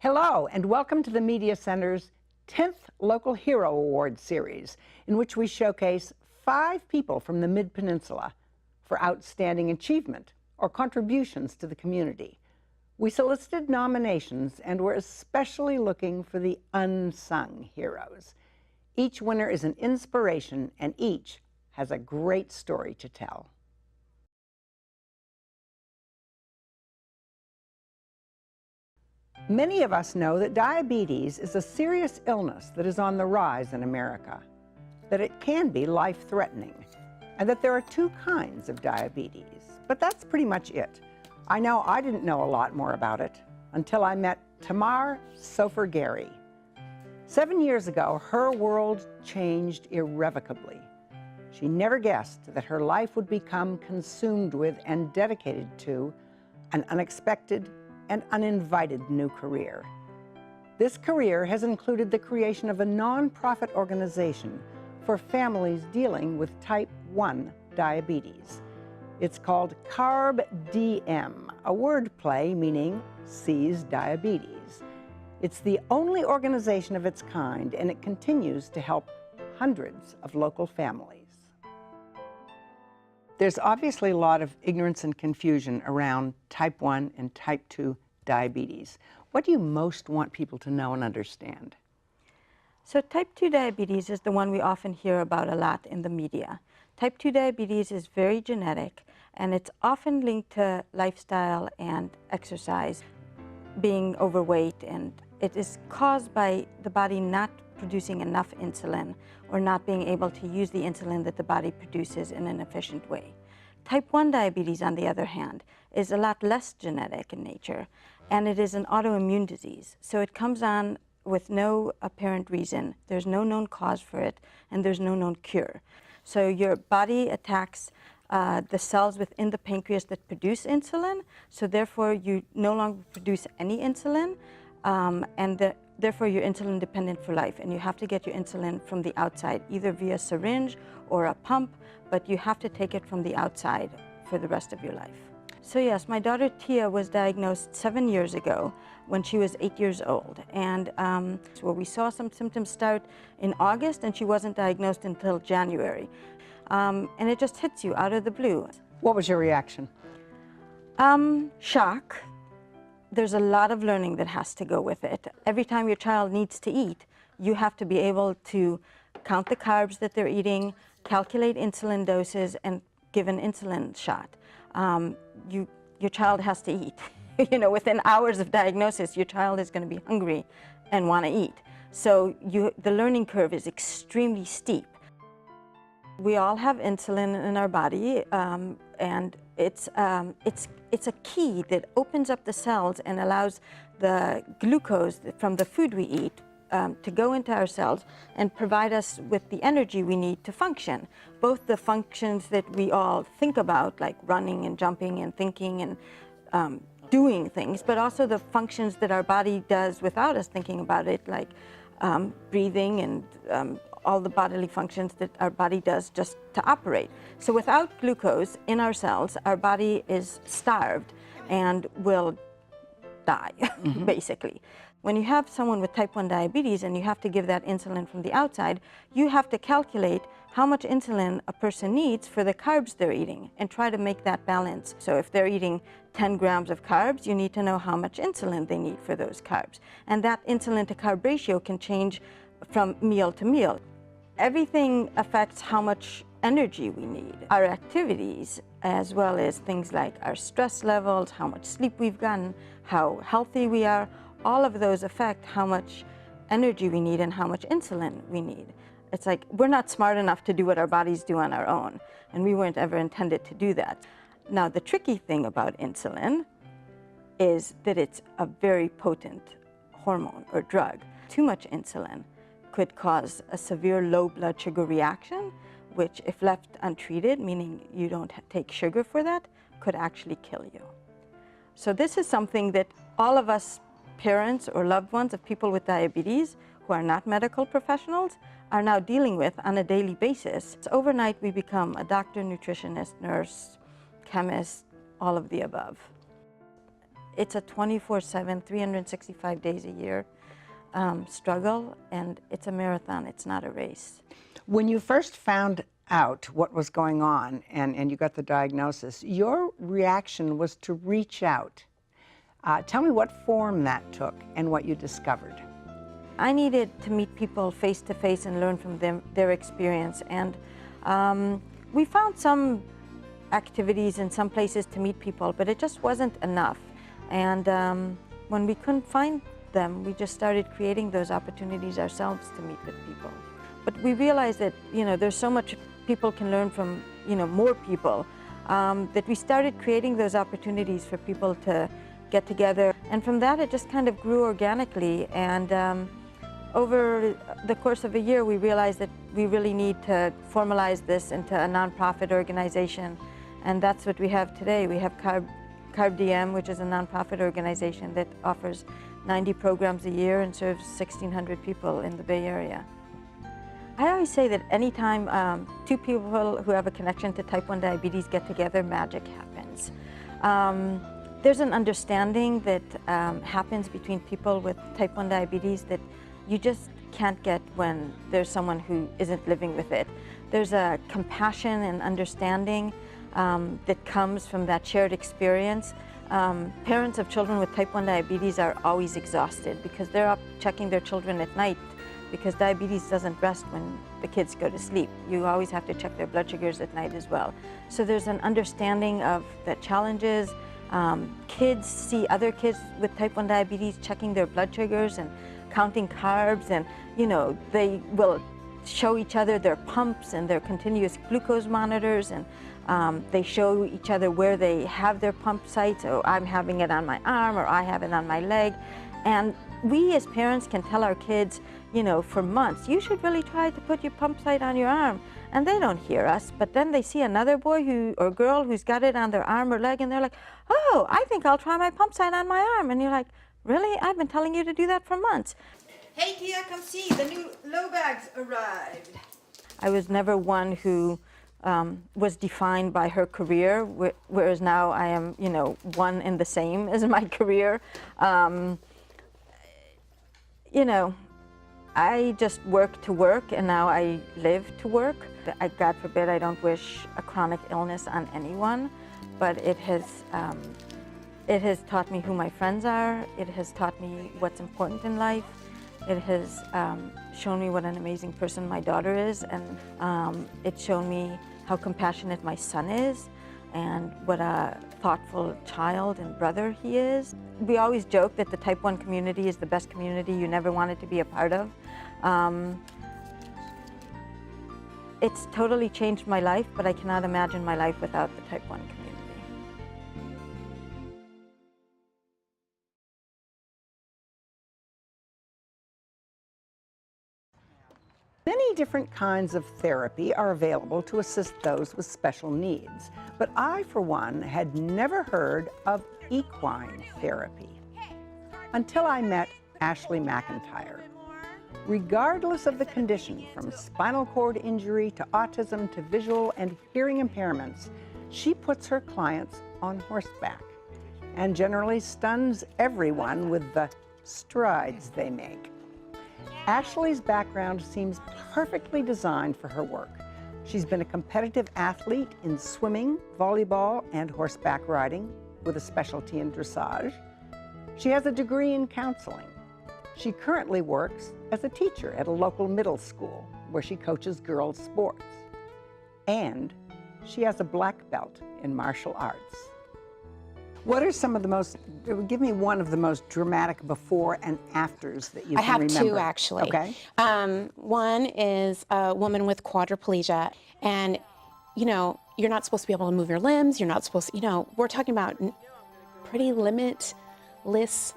Hello, and welcome to the Media Center's 10th Local Hero Award series, in which we showcase 5 people from the Mid-Peninsula for outstanding achievement or contributions to the community. We solicited nominations and we're especially looking for the unsung heroes. Each winner is an inspiration and each has a great story to tell. Many of us know that diabetes is a serious illness that is on the rise in America, that it can be life-threatening, and that there are 2 kinds of diabetes. But that's pretty much it. I know I didn't know a lot more about it until I met Tamar Sofer-Geri. 7 years ago, her world changed irrevocably. She never guessed that her life would become consumed with and dedicated to an unexpected and uninvited new career. This career has included the creation of a non-profit organization for families dealing with type 1 diabetes. It's called CarbDM, a wordplay meaning Sees Diabetes. It's the only organization of its kind, and it continues to help hundreds of local families. There's obviously a lot of ignorance and confusion around type 1 and type 2 diabetes. What do you most want people to know and understand? So type 2 diabetes is the one we often hear about a lot in the media. Type 2 diabetes is very genetic, and it's often linked to lifestyle and exercise, being overweight, and it is caused by the body not producing enough insulin or not being able to use the insulin that the body produces in an efficient way. Type 1 diabetes, on the other hand, is a lot less genetic in nature, and it is an autoimmune disease. So it comes on with no apparent reason. There's no known cause for it, and there's no known cure. So your body attacks the cells within the pancreas that produce insulin, so therefore you no longer produce any insulin, therefore you're insulin dependent for life, and you have to get your insulin from the outside, either via syringe or a pump, but you have to take it from the outside for the rest of your life. So yes, my daughter Tia was diagnosed 7 years ago when she was 8 years old, and so we saw some symptoms start in August, and she wasn't diagnosed until January. And it just hits you out of the blue. What was your reaction? Shock. There's a lot of learning that has to go with it. Every time your child needs to eat, you have to be able to count the carbs that they're eating, calculate insulin doses, and give an insulin shot. Your child has to eat. You know, within hours of diagnosis, your child is going to be hungry and want to eat. So the learning curve is extremely steep. We all have insulin in our body, and it's a key that opens up the cells and allows the glucose from the food we eat to go into our cells and provide us with the energy we need to function. Both the functions that we all think about, like running and jumping and thinking and doing things, but also the functions that our body does without us thinking about it, like breathing and all the bodily functions that our body does just to operate. So without glucose in our cells, our body is starved and will die, basically. When you have someone with type 1 diabetes and you have to give that insulin from the outside, you have to calculate how much insulin a person needs for the carbs they're eating and try to make that balance. So if they're eating 10 grams of carbs, you need to know how much insulin they need for those carbs. And that insulin to carb ratio can change from meal to meal. Everything affects how much energy we need. Our activities, as well as things like our stress levels, how much sleep we've gotten, how healthy we are, all of those affect how much energy we need and how much insulin we need. It's like we're not smart enough to do what our bodies do on our own, and we weren't ever intended to do that. Now, the tricky thing about insulin is that it's a very potent hormone or drug. Too much insulin could cause a severe low blood sugar reaction, which if left untreated, meaning you don't take sugar for that, could actually kill you. So this is something that all of us parents or loved ones of people with diabetes who are not medical professionals are now dealing with on a daily basis. So overnight we become a doctor, nutritionist, nurse, chemist, all of the above. it's a 24/7, 365 days a year struggle, and it's a marathon, it's not a race. When you first found out what was going on and you got the diagnosis, your reaction was to reach out. Tell me what form that took and what you discovered. I needed to meet people face to face and learn from them, their experience. And we found some activities in some places to meet people, but it just wasn't enough. And when we couldn't find them, we just started creating those opportunities ourselves to meet with people. But we realized that, there's so much people can learn from, more people, that we started creating those opportunities for people to get together. And from that, it just kind of grew organically. And over the course of a year, we realized that we really need to formalize this into a nonprofit organization. And that's what we have today. We have CarbDM, which is a nonprofit organization that offers 90 programs a year and serves 1,600 people in the Bay Area. I always say that anytime two people who have a connection to type 1 diabetes get together, magic happens. There's an understanding that happens between people with type 1 diabetes that you just can't get when there's someone who isn't living with it. There's a compassion and understanding that comes from that shared experience. Parents of children with type 1 diabetes are always exhausted because they're up checking their children at night, because diabetes doesn't rest when the kids go to sleep. You always have to check their blood sugars at night as well. So there's an understanding of the challenges. Kids see other kids with type 1 diabetes checking their blood sugars and counting carbs, and they will show each other their pumps and their continuous glucose monitors, and they show each other where they have their pump sites. Oh, I'm having it on my arm, or I have it on my leg. And we as parents can tell our kids, for months, you should really try to put your pump site on your arm. And they don't hear us, but then they see another boy or girl who's got it on their arm or leg, and they're like, oh, I think I'll try my pump site on my arm. And you're like, really? I've been telling you to do that for months. Hey, Tia, come see, the new low bags arrived. I was never one who was defined by her career, whereas now I am, one and the same as my career. I just work to work, and now I live to work. God forbid I don't wish a chronic illness on anyone, but it has taught me who my friends are. It has taught me what's important in life. It has shown me what an amazing person my daughter is, and it's shown me how compassionate my son is, and what a thoughtful child and brother he is. We always joke that the type 1 community is the best community you never wanted to be a part of. It's totally changed my life, but I cannot imagine my life without the type 1 community. Many different kinds of therapy are available to assist those with special needs, but I, for one, had never heard of equine therapy until I met Ashley McIntyre. Regardless of the condition, from spinal cord injury to autism to visual and hearing impairments, she puts her clients on horseback and generally stuns everyone with the strides they make. Ashley's background seems perfectly designed for her work. She's been a competitive athlete in swimming, volleyball, and horseback riding, with a specialty in dressage. She has a degree in counseling. She currently works as a teacher at a local middle school where she coaches girls' sports. And she has a black belt in martial arts. What are some of the most, give me one of the most dramatic before and afters that you can remember. I have two, actually. Okay. One is a woman with quadriplegia, and, you're not supposed to be able to move your limbs. You're not supposed to, we're talking about pretty limitless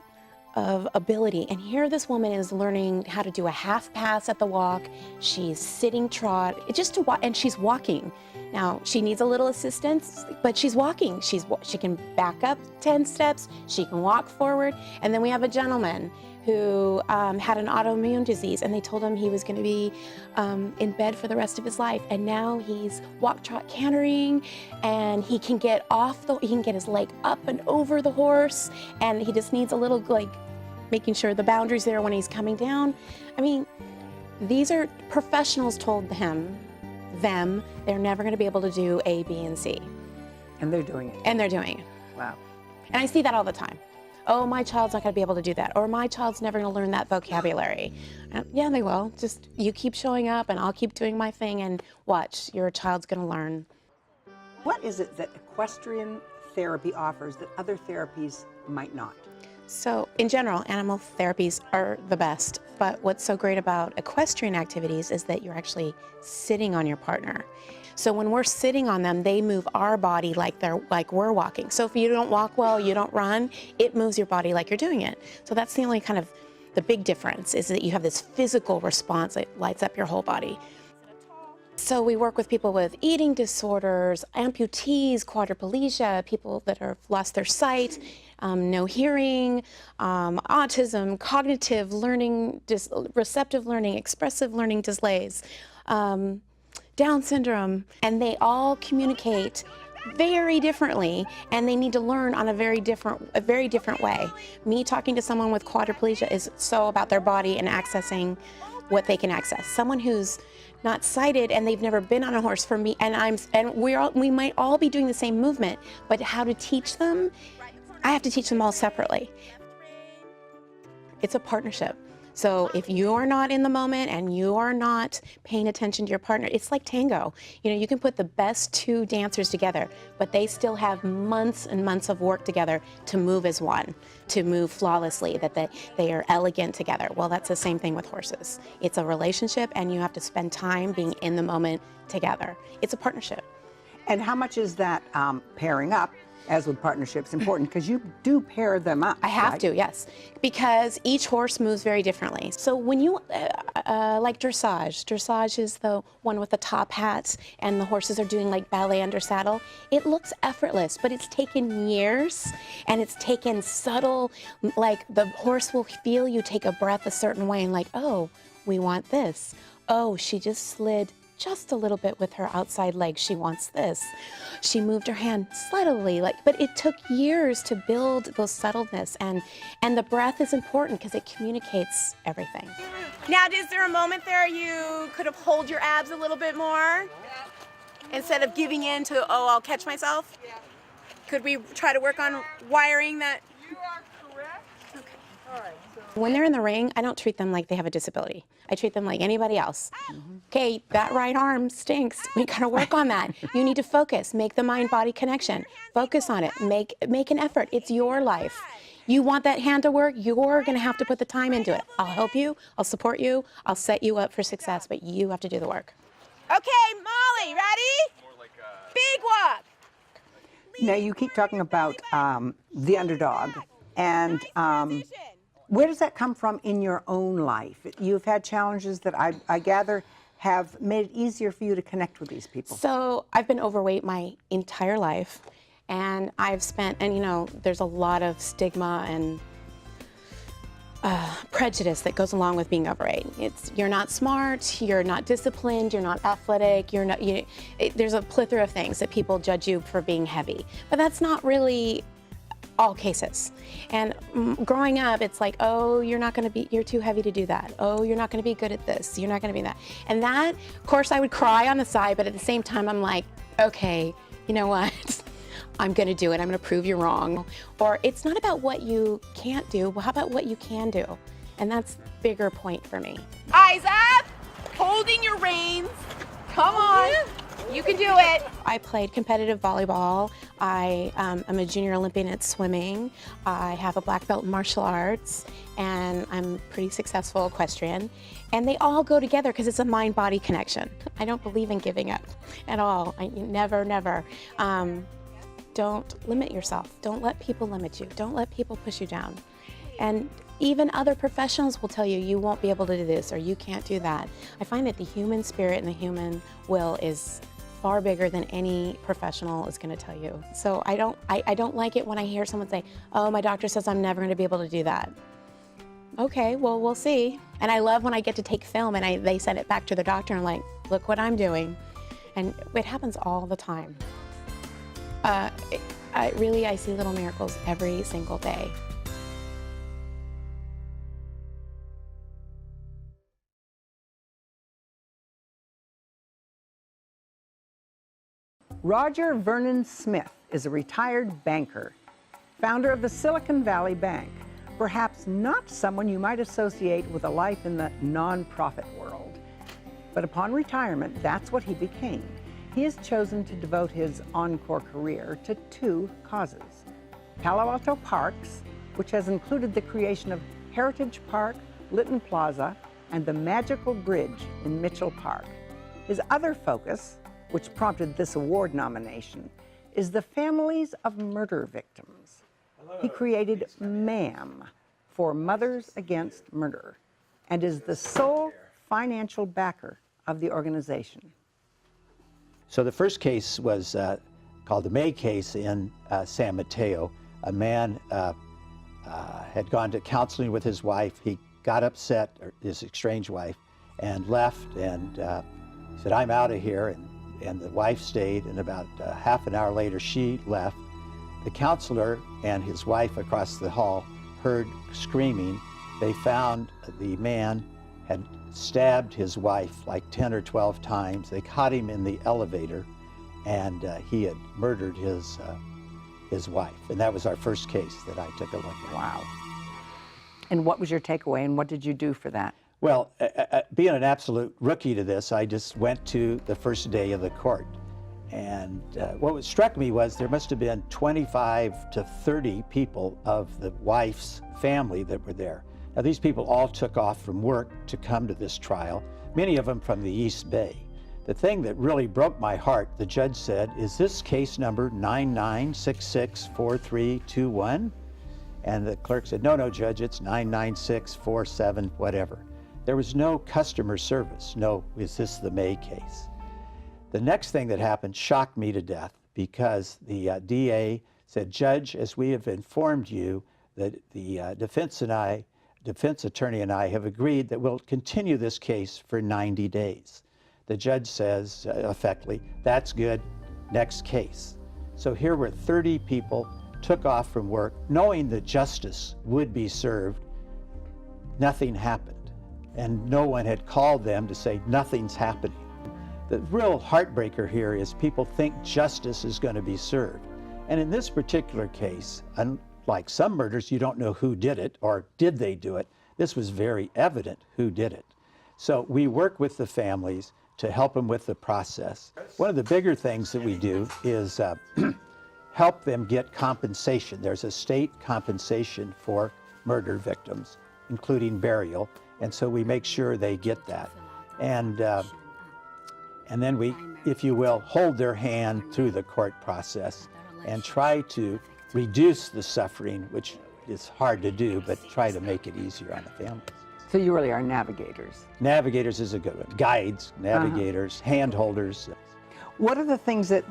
of ability. And here this woman is learning how to do a half pass at the walk. She's sitting trot, just to walk, and she's walking. Now, she needs a little assistance, but she's walking. She can back up 10 steps, she can walk forward. And then we have a gentleman who had an autoimmune disease, and they told him he was going to be in bed for the rest of his life. And now he's walk, trot, cantering, and he can get his leg up and over the horse, and he just needs a little, like, making sure the boundary's there when he's coming down. I mean, these are professionals told them they're never going to be able to do A, B, and C. And they're doing it. And they're doing it. Wow. And I see that all the time. Oh, my child's not going to be able to do that. Or my child's never going to learn that vocabulary. Yeah, they will. Just you keep showing up and I'll keep doing my thing, and watch, your child's going to learn. What is it that equestrian therapy offers that other therapies might not? So in general, animal therapies are the best, but what's so great about equestrian activities is that you're actually sitting on your partner. So when we're sitting on them, they move our body like we're walking. So if you don't walk well, you don't run, it moves your body like you're doing it. So that's the only kind of the big difference, is that you have this physical response that lights up your whole body. So we work with people with eating disorders, amputees, quadriplegia, people that have lost their sight, no hearing, autism, cognitive learning, receptive learning, expressive learning delays, Down syndrome, and they all communicate very differently, and they need to learn on a very different way. Me talking to someone with quadriplegia is so about their body and accessing what they can access. Someone who's not sighted and they've never been on a horse, for me, and we might all be doing the same movement, but how to teach them, I have to teach them all separately. It's a partnership. So if you're not in the moment and you are not paying attention to your partner, it's like tango. You know, you can put the best two dancers together, but they still have months and months of work together to move as one, to move flawlessly, that they are elegant together. Well, that's the same thing with horses. It's a relationship, and you have to spend time being in the moment together. It's a partnership. And how much is that pairing up, as with partnerships, important? Because you do pair them up. I have right? to, yes, because each horse moves very differently. So when you, like dressage is the one with the top hats, and the horses are doing like ballet under saddle. It looks effortless, but it's taken years, and it's taken subtle, like the horse will feel you take a breath a certain way, and like, oh, we want this. Oh, she just slid just a little bit with her outside leg, she wants this. She moved her hand subtly, but it took years to build those subtleness, and the breath is important because it communicates everything. Now, is there a moment there you could have hold your abs a little bit more? Instead of giving in to, oh, I'll catch myself? Could we try to work on wiring that? You are correct. Okay. All right. When they're in the ring, I don't treat them like they have a disability. I treat them like anybody else. Okay, that right arm stinks. We gotta work on that. You need to focus, make the mind-body connection. Focus on it, make an effort. It's your life. You want that hand to work, you're gonna have to put the time into it. I'll help you, I'll support you, I'll set you up for success, but you have to do the work. Okay, Molly, ready? Big walk. Now, you keep talking about the underdog, and where does that come from in your own life? You've had challenges that I gather have made it easier for you to connect with these people. So I've been overweight my entire life, and and you know, there's a lot of stigma and prejudice that goes along with being overweight. You're not smart, you're not disciplined, you're not athletic, there's a plethora of things that people judge you for being heavy, but that's not really all cases. And growing up, it's like, oh, you're too heavy to do that. Oh, you're not gonna be good at this. You're not gonna be that. And that, of course, I would cry on the side, but at the same time, I'm like, okay, you know what? I'm gonna do it. I'm gonna prove you wrong. Or it's not about what you can't do, well, how about what you can do? And that's the bigger point for me. Eyes up, holding your reins. Come on, you can do it. I played competitive volleyball. I'm a junior Olympian at swimming. I have a black belt in martial arts, and I'm pretty successful equestrian. And they all go together because it's a mind-body connection. I don't believe in giving up at all. Never. Don't limit yourself. Don't let people limit you. Don't let people push you down. And even other professionals will tell you, you won't be able to do this or you can't do that. I find that the human spirit and the human will is far bigger than any professional is going to tell you. So I don't like it when I hear someone say, oh, my doctor says I'm never going to be able to do that. Okay, well, we'll see. And I love when I get to take film and they send it back to the doctor and I'm like, look what I'm doing. And it happens all the time. I see little miracles every single day. Roger Vernon Smith is a retired banker, founder of the Silicon Valley Bank, perhaps not someone you might associate with a life in the nonprofit world. But upon retirement, that's what he became. He has chosen to devote his encore career to two causes: Palo Alto Parks, which has included the creation of Heritage Park, Litton Plaza, and the Magical Bridge in Mitchell Park. His other focus, which prompted this award nomination, is the families of murder victims. He created MAM, for Mothers Against Murder, and is the sole financial backer of the organization. So the first case was called the May case in San Mateo. A man had gone to counseling with his wife. He got upset, or his estranged wife, and left and said, "I'm out of here." And the wife stayed, and about half an hour later she left. The counselor and his wife across the hall heard screaming. They found the man had stabbed his wife like 10 or 12 times. They caught him in the elevator, and he had murdered his wife. And that was our first case that I took a look at. Wow. And what was your takeaway, and what did you do for that? Well, being an absolute rookie to this, I just went to the first day of the court. And what struck me was there must have been 25 to 30 people of the wife's family that were there. Now, these people all took off from work to come to this trial, many of them from the East Bay. The thing that really broke my heart, the judge said, "Is this case number 99664321? And the clerk said, "No, Judge, it's 99647, whatever." There was no customer service. No, is this the May case? The next thing that happened shocked me to death, because the DA said, "Judge, as we have informed you, that the defense attorney and I have agreed that we'll continue this case for 90 days. The judge says, effectively, "That's good, next case." So here were 30 people, took off from work, knowing that justice would be served. Nothing happened. And no one had called them to say nothing's happening. The real heartbreaker here is people think justice is going to be served. And in this particular case, unlike some murders, you don't know who did it or did they do it. This was very evident who did it. So we work with the families to help them with the process. One of the bigger things that we do is help them get compensation. There's a state compensation for murder victims, including burial. And so we make sure they get that. And then we, if you will, hold their hand through the court process and try to reduce the suffering, which is hard to do, but try to make it easier on the families. So you really are navigators. Navigators is a good one. Guides, navigators, hand holders. What are the things that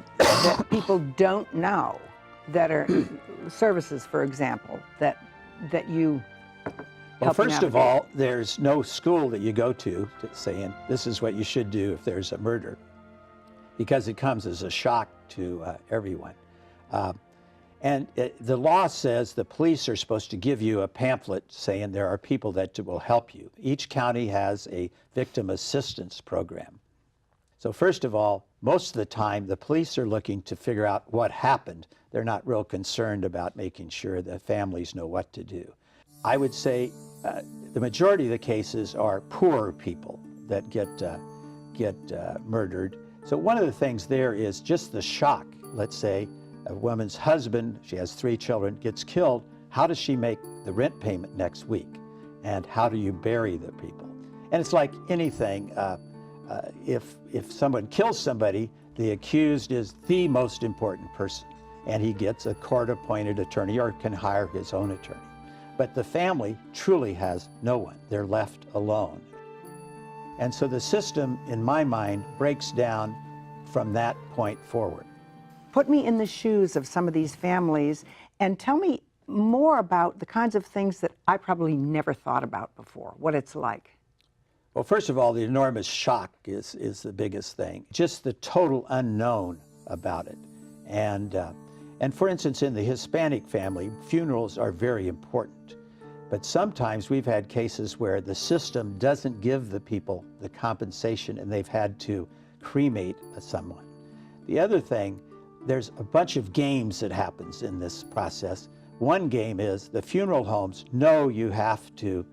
people don't know that are services, for example, that you Well, help first of navigate? all, there's no school that you go to saying this is what you should do if there's a murder, because it comes as a shock to everyone. The law says the police are supposed to give you a pamphlet saying there are people that will help you. Each county has a victim assistance program. So first of all, most of the time, the police are looking to figure out what happened. They're not real concerned about making sure that families know what to do. I would say the majority of the cases are poor people that get murdered. So one of the things there is just the shock. Let's say a woman's husband, she has 3 children, gets killed. How does she make the rent payment next week? And how do you bury the people? And it's like anything. If someone kills somebody, the accused is the most important person, and he gets a court-appointed attorney or can hire his own attorney. But the family truly has no one. They're left alone. And so the system, in my mind, breaks down from that point forward. Put me in the shoes of some of these families and tell me more about the kinds of things that I probably never thought about before, what it's like. Well, first of all, the enormous shock is the biggest thing. Just the total unknown about it. And for instance, in the Hispanic family, funerals are very important. But sometimes we've had cases where the system doesn't give the people the compensation and they've had to cremate someone. The other thing, there's a bunch of games that happens in this process. One game is the funeral homes know you have to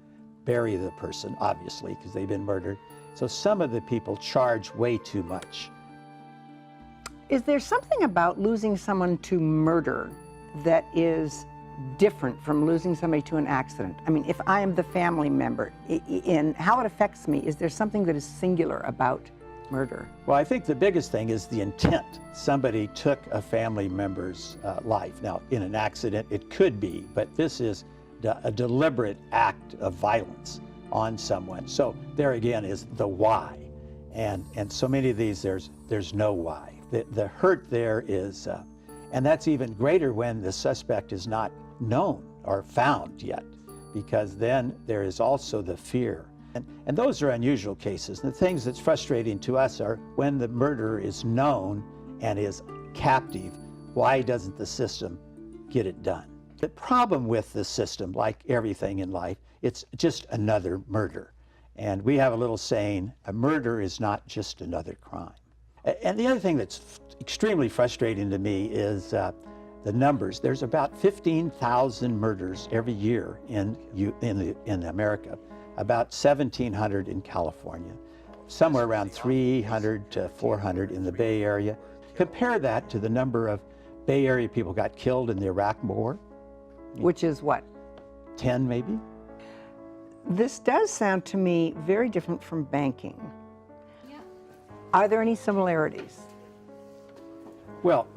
bury the person, obviously, because they've been murdered. So some of the people charge way too much. Is there something about losing someone to murder that is different from losing somebody to an accident? I mean, if I am the family member, in how it affects me, is there something that is singular about murder? Well, I think the biggest thing is the intent. Somebody took a family member's life. Now, in an accident, it could be, but this is a deliberate act of violence on someone. So there again is the why. And so many of these, there's no why. The hurt there is, and that's even greater when the suspect is not known or found yet, because then there is also the fear. And those are unusual cases. The things that's frustrating to us are when the murderer is known and is captive, why doesn't the system get it done? The problem with the system, like everything in life, it's just another murder. And we have a little saying, a murder is not just another crime. And the other thing that's extremely frustrating to me is the numbers. There's about 15,000 murders every year in America, about 1,700 in California, somewhere around 300 to 400 in the Bay Area. Compare that to the number of Bay Area people got killed in the Iraq War. Which is what? 10 maybe? This does sound to me very different from banking. Yeah. Are there any similarities? Well,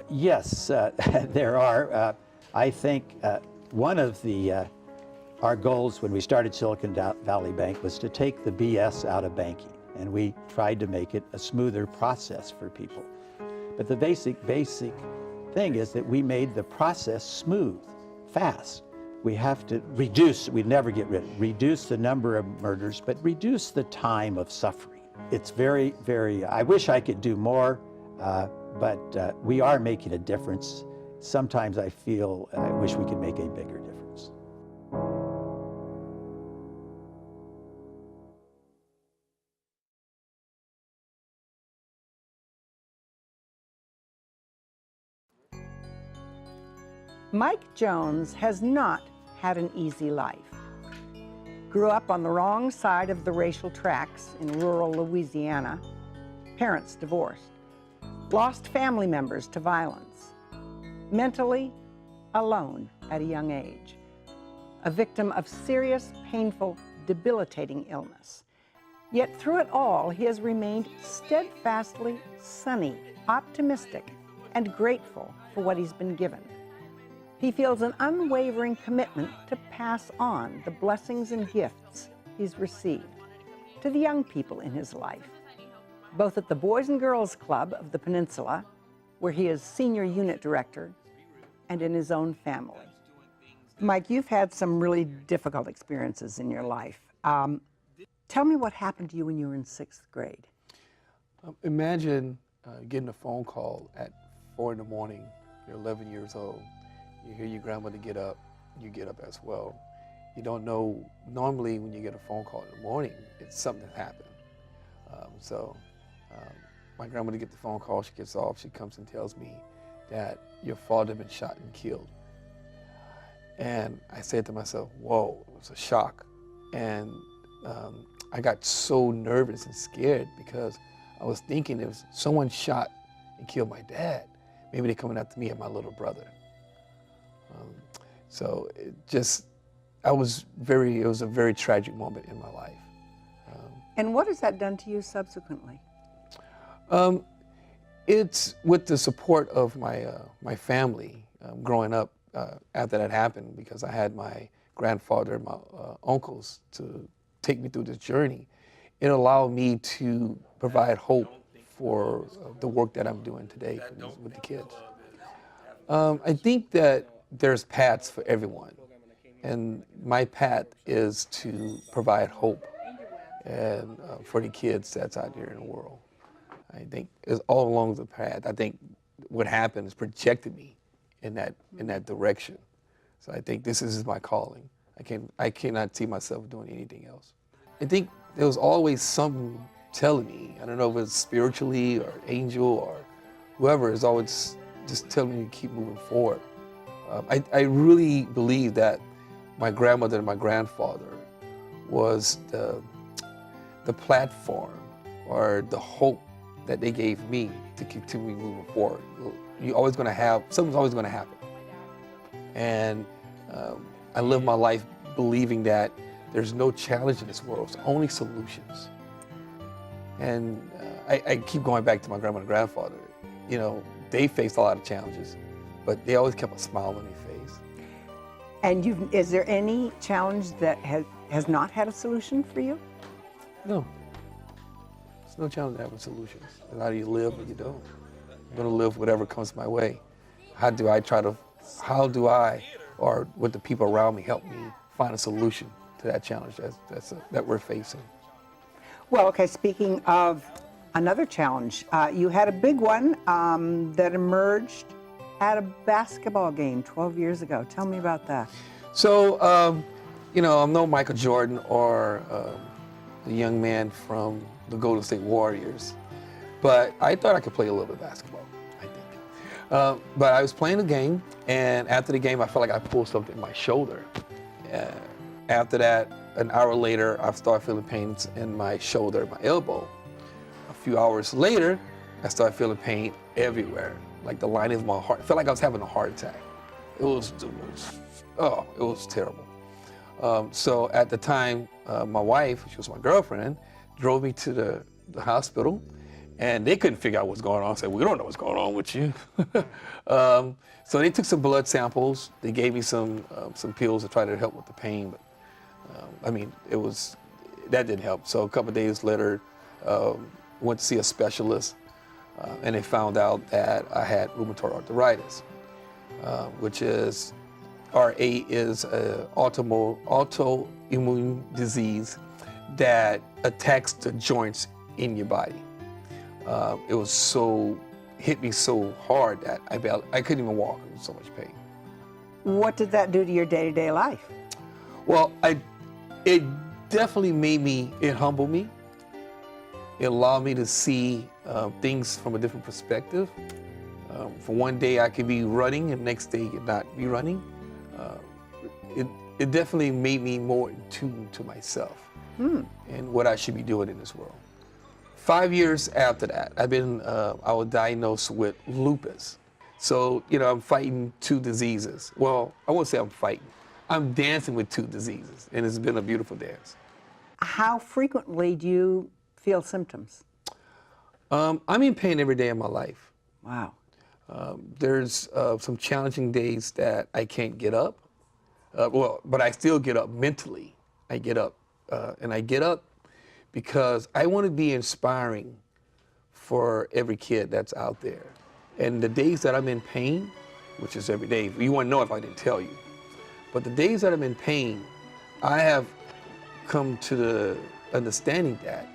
yes, there are. I think one of our goals when we started Silicon Valley Bank was to take the BS out of banking, and we tried to make it a smoother process for people. But the basic thing is that we made the process smooth, fast. We have to reduce, we never get rid of, reduce the number of murders, but reduce the time of suffering. It's very, very, I wish I could do more, but we are making a difference. Sometimes I feel I wish we could make a bigger difference. Mike Jones has not had an easy life. Grew up on the wrong side of the racial tracks in rural Louisiana. Parents divorced. Lost family members to violence. Mentally alone at a young age. A victim of serious, painful, debilitating illness. Yet through it all, he has remained steadfastly sunny, optimistic, and grateful for what he's been given. He feels an unwavering commitment to pass on the blessings and gifts he's received to the young people in his life, both at the Boys and Girls Club of the Peninsula, where he is senior unit director, and in his own family. Mike, you've had some really difficult experiences in your life. Tell me what happened to you when you were in 6th grade. Imagine getting a phone call at 4 in the morning, you're 11 years old. You hear your grandmother get up, you get up as well. You don't know, normally when you get a phone call in the morning, it's something that happened. My grandmother gets the phone call, she gets off, she comes and tells me that your father had been shot and killed. And I said to myself, whoa, it was a shock. And I got so nervous and scared because I was thinking if someone shot and killed my dad, maybe they're coming after me and my little brother. So it was a very tragic moment in my life. And what has that done to you subsequently? It's with the support of my family growing up after that happened, because I had my grandfather and my uncles to take me through this journey. It allowed me to provide hope for the work that I'm doing today with the kids. I think that there's paths for everyone. And my path is to provide hope and for the kids that's out there in the world. I think it's all along the path. I think what happened is projected me in that direction. So I think this is my calling. I cannot see myself doing anything else. I think there was always something telling me, I don't know if it's spiritually or angel or whoever is always just telling me to keep moving forward. I really believe that my grandmother and my grandfather was the platform or the hope that they gave me to continue moving forward. You're always going to have, something's always going to happen. And I live my life believing that there's no challenge in this world, it's only solutions. And I keep going back to my grandmother and grandfather. You know, they faced a lot of challenges, but they always kept a smile on their face. And is there any challenge that has not had a solution for you? No. There's no challenge having solutions. Either you live or you don't. I'm gonna live whatever comes my way. How do I, or what the people around me help me find a solution to that challenge that we're facing? Well, okay, speaking of another challenge, you had a big one that emerged at a basketball game 12 years ago. Tell me about that. So, you know, I'm no Michael Jordan or the young man from the Golden State Warriors, but I thought I could play a little bit of basketball, I think. But I was playing a game, and after the game, I felt like I pulled something in my shoulder. After that, an hour later, I started feeling pains in my shoulder, my elbow. A few hours later, I started feeling pain everywhere, like the lining of my heart. I felt like I was having a heart attack. It was terrible. So at the time, my wife, she was my girlfriend, drove me to the hospital, and they couldn't figure out what's going on. I said, we don't know what's going on with you. So they took some blood samples. They gave me some pills to try to help with the pain, but I mean, that didn't help. So a couple of days later, went to see a specialist, and they found out that I had rheumatoid arthritis, which is, RA is an autoimmune disease that attacks the joints in your body. Hit me so hard that I couldn't even walk. It was so much pain. What did that do to your day-to-day life? Well, it definitely it humbled me. It allowed me to see things from a different perspective. For one day I could be running and the next day not be running. It definitely made me more in tune to myself and what I should be doing in this world. 5 years after that, I was diagnosed with lupus. So, you know, I'm fighting two diseases. Well, I won't say I'm fighting. I'm dancing with two diseases, and it's been a beautiful dance. How frequently do you feel symptoms? I'm in pain every day of my life. Wow. There's some challenging days that I can't get up. But I still get up mentally. I get up, and I get up because I want to be inspiring for every kid that's out there. And the days that I'm in pain, which is every day, you wouldn't know if I didn't tell you. But the days that I'm in pain, I have come to the understanding that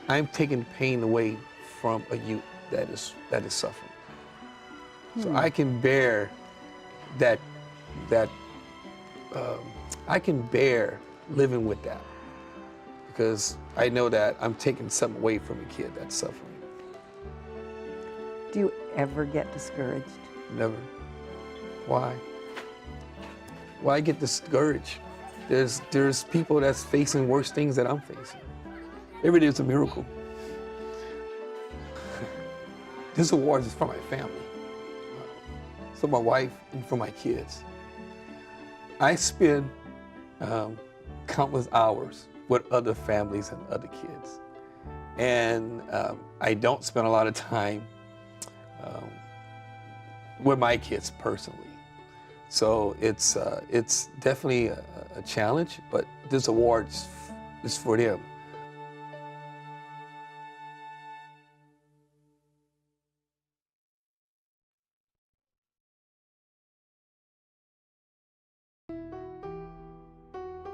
I'm taking pain away from a youth that is suffering. So I can bear that. I can bear living with that because I know that I'm taking something away from a kid that's suffering. Do you ever get discouraged? Never. Why? Why get discouraged? There's people that's facing worse things than I'm facing. Every day is a miracle. This award is for my family, for my wife, and for my kids. I spend countless hours with other families and other kids. And I don't spend a lot of time with my kids personally. So it's definitely a challenge, but this award is for them.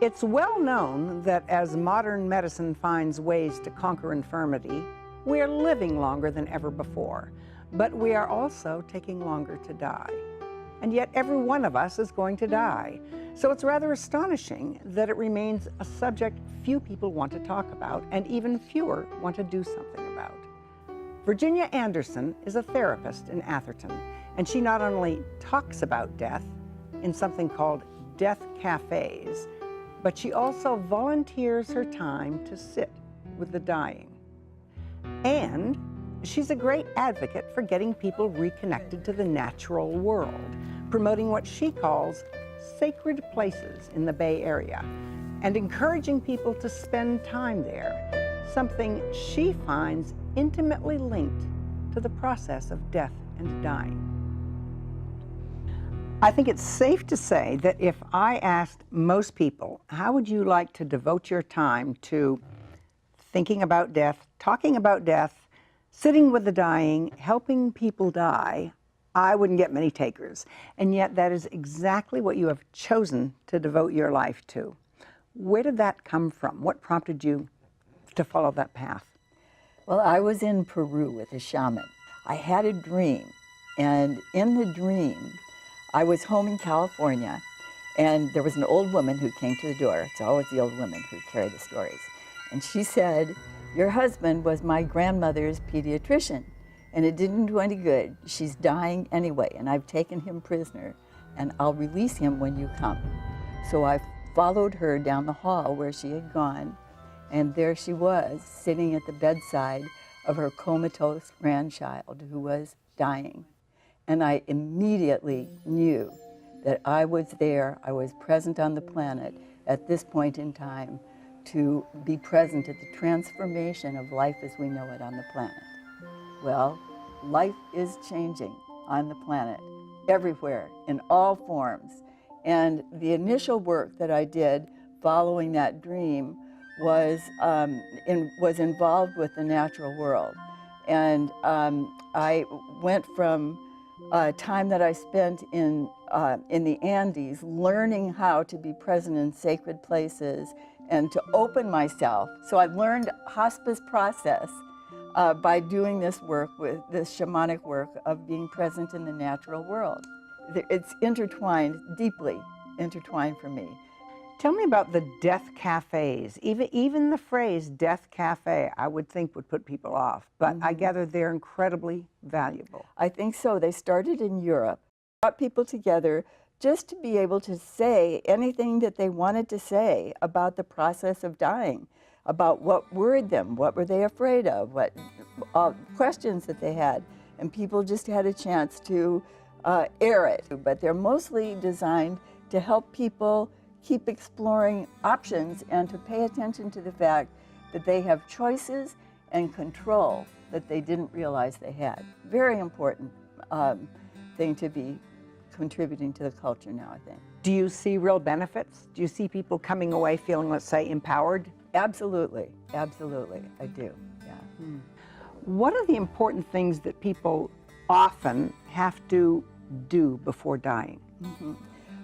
It's well known that as modern medicine finds ways to conquer infirmity, we're living longer than ever before, but we are also taking longer to die. And yet every one of us is going to die. So it's rather astonishing that it remains a subject few people want to talk about, and even fewer want to do something about. Virginia Anderson is a therapist in Atherton, and she not only talks about death in something called death cafes, but she also volunteers her time to sit with the dying. And she's a great advocate for getting people reconnected to the natural world, promoting what she calls sacred places in the Bay Area, and encouraging people to spend time there, something she finds intimately linked to the process of death and dying. I think it's safe to say that if I asked most people, how would you like to devote your time to thinking about death, talking about death, sitting with the dying, helping people die, I wouldn't get many takers. And yet that is exactly what you have chosen to devote your life to. Where did that come from? What prompted you to follow that path? Well, I was in Peru with a shaman. I had a dream, and in the dream, I was home in California, and there was an old woman who came to the door. It's always the old women who carry the stories. And she said, "Your husband was my grandmother's pediatrician, and it didn't do any good. She's dying anyway, and I've taken him prisoner, and I'll release him when you come." So I followed her down the hall where she had gone, and there she was, sitting at the bedside of her comatose grandchild who was dying. And I immediately knew that I was there, I was present on the planet at this point in time to be present at the transformation of life as we know it on the planet. Well, life is changing on the planet, everywhere, in all forms. And the initial work that I did following that dream was involved with the natural world. And I went from time that I spent in the Andes learning how to be present in sacred places and to open myself. So I learned hospice process by doing this work, with this shamanic work of being present in the natural world. It's intertwined, deeply intertwined for me. Tell me about the death cafes. Even the phrase death cafe, I would think would put people off, but I gather they're incredibly valuable. I think so. They started in Europe, brought people together just to be able to say anything that they wanted to say about the process of dying, about what worried them, what were they afraid of, what questions that they had, and people just had a chance to air it. But they're mostly designed to help people keep exploring options and to pay attention to the fact that they have choices and control that they didn't realize they had. Very important thing to be contributing to the culture now, I think. Do you see real benefits? Do you see people coming away feeling, let's say, empowered? Absolutely, absolutely, I do, yeah. What are the important things that people often have to do before dying?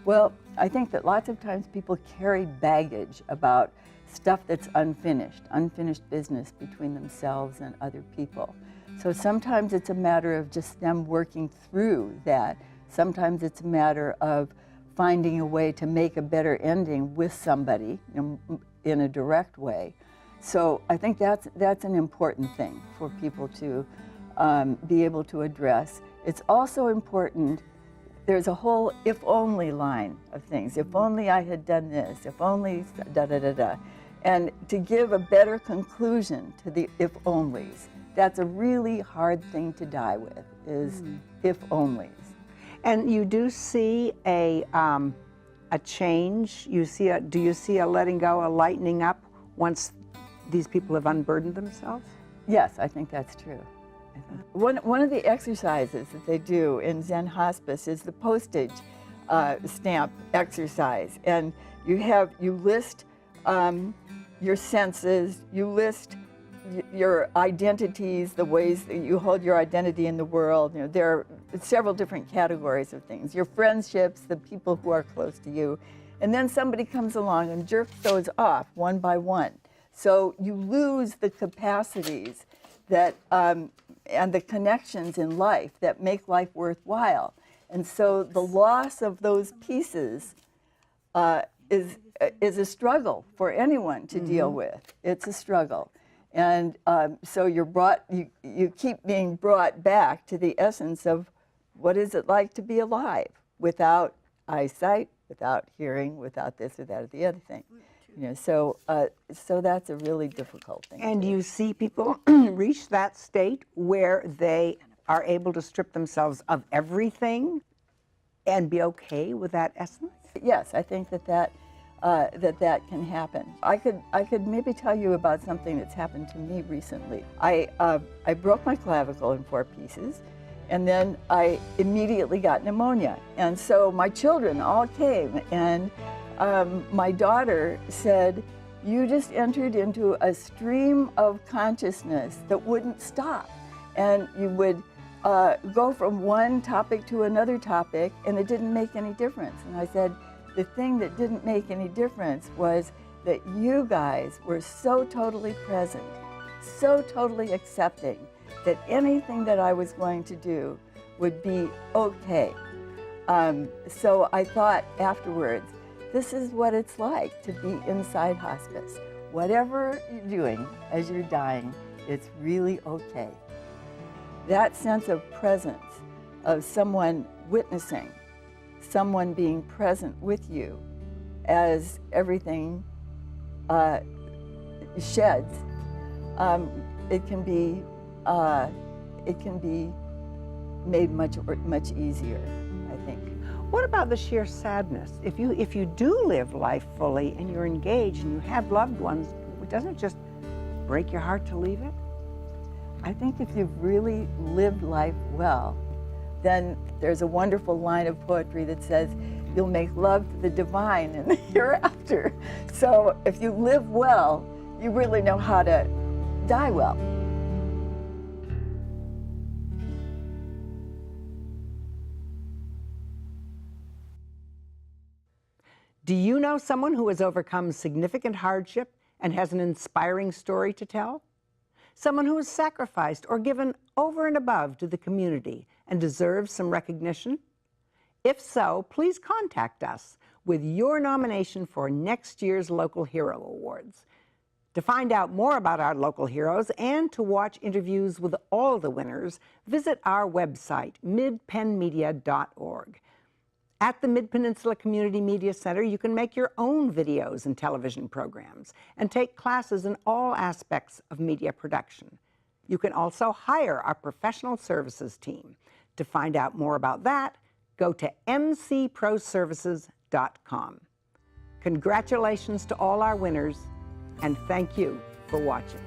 Well, I think that lots of times people carry baggage about stuff that's unfinished business between themselves and other people. So sometimes it's a matter of just them working through that. Sometimes it's a matter of finding a way to make a better ending with somebody in a direct way. So I think that's an important thing for people to be able to address. It's also important. There's a whole if-only line of things. If only I had done this, if only da-da-da-da. And to give a better conclusion to the if-onlys, that's a really hard thing to die with, is if-onlys. And you do see a change? Do you see a letting go, a lightening up once these people have unburdened themselves? Yes, I think that's true. One of the exercises that they do in Zen Hospice is the postage stamp exercise, and you list your senses, you list your identities, the ways that you hold your identity in the world. You know, there are several different categories of things. Your friendships, the people who are close to you, And then somebody comes along and jerks those off one by one. So you lose the capacities that, and the connections in life that make life worthwhile. And so the loss of those pieces is a struggle for anyone to deal with. It's a struggle. And so you keep being brought back to the essence of what is it like to be alive without eyesight, without hearing, without this or that or the other thing. You know, so that's a really difficult thing. And you see people reach that state where they are able to strip themselves of everything and be okay with that essence? Yes, I think that can happen. I could maybe tell you about something that's happened to me recently. I broke my clavicle in 4 pieces, and then I immediately got pneumonia. And so my children all came, and my daughter said, "You just entered into a stream of consciousness that wouldn't stop, and you would go from one topic to another topic, and it didn't make any difference." And I said, the thing that didn't make any difference was that you guys were so totally present, so totally accepting that anything that I was going to do would be okay. So I thought afterwards, this is what it's like to be inside hospice. Whatever you're doing as you're dying, it's really okay. That sense of presence, of someone witnessing, someone being present with you as everything sheds, it can be made much easier, I think. What about the sheer sadness? If you do live life fully and you're engaged and you have loved ones, doesn't it just break your heart to leave it? I think if you've really lived life well, then there's a wonderful line of poetry that says, you'll make love to the divine in the hereafter. So if you live well, you really know how to die well. Do you know someone who has overcome significant hardship and has an inspiring story to tell? Someone who has sacrificed or given over and above to the community and deserves some recognition? If so, please contact us with your nomination for next year's Local Hero Awards. To find out more about our local heroes and to watch interviews with all the winners, visit our website, midpennmedia.org. At the Mid-Peninsula Community Media Center, you can make your own videos and television programs and take classes in all aspects of media production. You can also hire our professional services team. To find out more about that, go to mcproservices.com. Congratulations to all our winners, and thank you for watching.